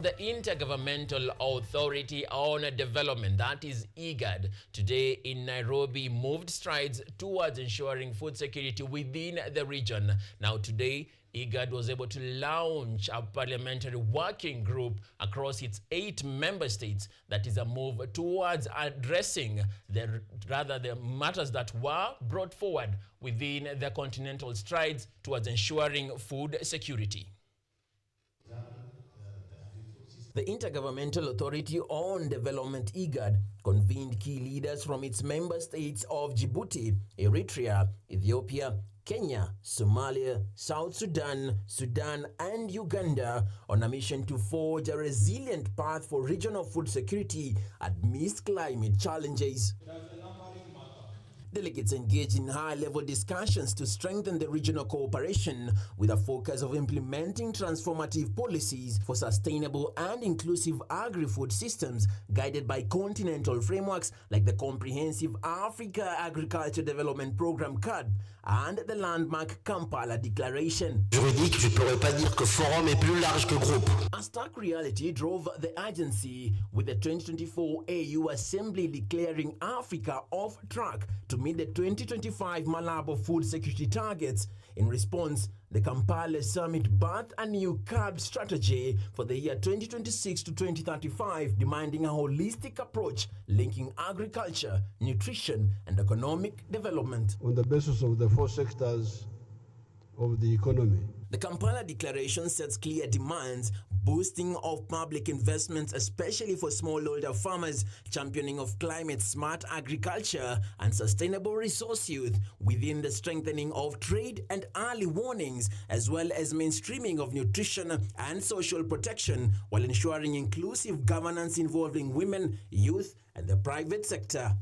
The Intergovernmental Authority on Development, that is IGAD, today in Nairobi moved strides towards ensuring food security within the region. Now today, IGAD was able to launch a parliamentary working group across its 8 member states. That is a move towards addressing the matters that were brought forward within the continental strides towards ensuring food security. The Intergovernmental Authority on Development, IGAD, convened key leaders from its member states of Djibouti, Eritrea, Ethiopia, Kenya, Somalia, South Sudan, Sudan, and Uganda on a mission to forge a resilient path for regional food security amidst climate challenges. Delegates engaged in high-level discussions to strengthen the regional cooperation with a focus of implementing transformative policies for sustainable and inclusive agri-food systems guided by continental frameworks like the Comprehensive Africa Agriculture Development Program (KUTV) and the landmark Kampala Declaration. Juridique, je pourrais pas dire que forum est plus large que groupe. A stark reality drove the agency, with the 2024 AU Assembly declaring Africa off track to meet the 2025 Malabo food security targets. In response, the Kampala Summit birthed a new KUTV strategy for the year 2026 to 2035, demanding a holistic approach linking agriculture, nutrition, and economic development. On the basis of the 4 sectors of the economy. The Kampala Declaration sets clear demands: boosting of public investments, especially for smallholder farmers, championing of climate-smart agriculture and sustainable resource use within the strengthening of trade and early warnings, as well as mainstreaming of nutrition and social protection, while ensuring inclusive governance involving women, youth, and the private sector.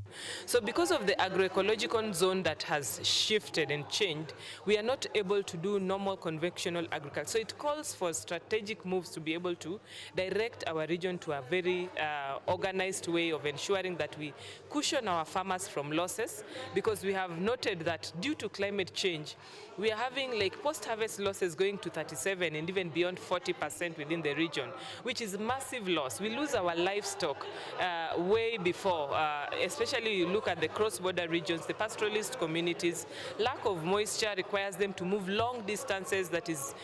So because of the agroecological zone that has shifted and changed, we are not able to do normal conventional agriculture. So it calls for strategic moves to be able to direct our region to a very organized way of ensuring that we cushion our farmers from losses, because we have noted that due to climate change, we are having like post-harvest losses going to 37 and even beyond 40% within the region, which is massive loss. We lose our livestock way before, especially you look at the cross-border regions, the pastoralist communities. Lack of moisture requires them to move long distances that is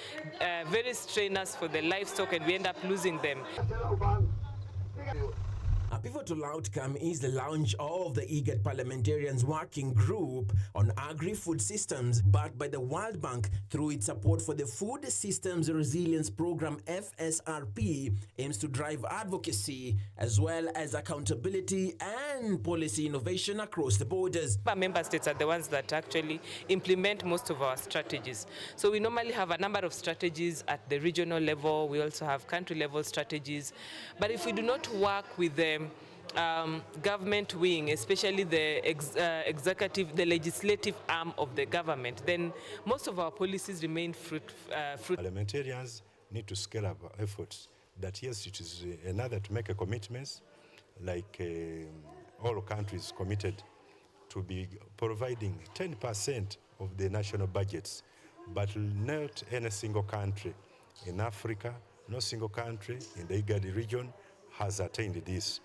very strenuous for the livestock, and we end up losing them. A pivotal outcome is the launch of the IGAD Parliamentarians Working Group on Agri-Food Systems, backed by the World Bank through its support for the Food Systems Resilience Program (FSRP), aims to drive advocacy as well as accountability and policy innovation across the borders. Our member states are the ones that actually implement most of our strategies. So we normally have a number of strategies at the regional level. We also have country level strategies. But if we do not work with the government wing, especially the executive, the legislative arm of the government, then most of our policies remain fruitless. Parliamentarians need to scale up our efforts. That yes, it is another to make a commitment, like all countries committed to be providing 10% of the national budgets, but not any single country in Africa, no single country in the IGAD region has attained this.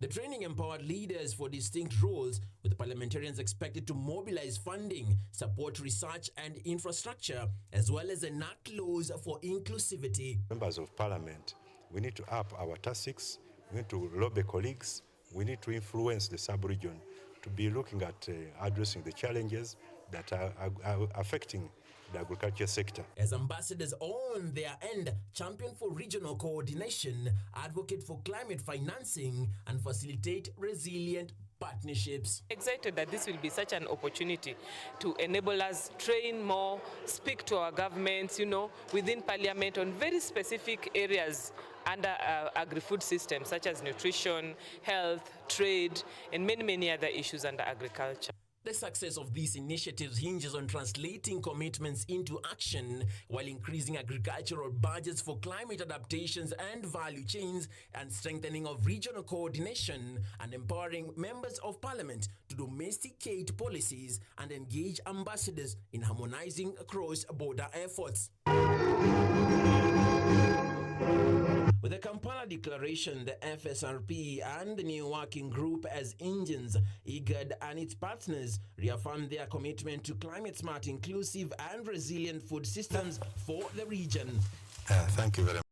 The training empowered leaders for distinct roles, with parliamentarians expected to mobilize funding, support research and infrastructure, as well as enact laws for inclusivity. Members of parliament, we need to up our tasks, we need to lobby colleagues, we need to influence the sub-region to be looking at addressing the challenges that are affecting the agriculture sector. As ambassadors on their end, champion for regional coordination, advocate for climate financing, and facilitate resilient partnerships. Excited that this will be such an opportunity to enable us train more, speak to our governments, within parliament on very specific areas under agri-food systems such as nutrition, health, trade, and many other issues under agriculture. The success of these initiatives hinges on translating commitments into action while increasing agricultural budgets for climate adaptations and value chains, and strengthening of regional coordination, and empowering members of parliament to domesticate policies and engage ambassadors in harmonizing cross-border efforts. With the Kampala Declaration, the FSRP and the new working group as engines, IGAD and its partners reaffirmed their commitment to climate-smart, inclusive and resilient food systems for the region. Thank you very much.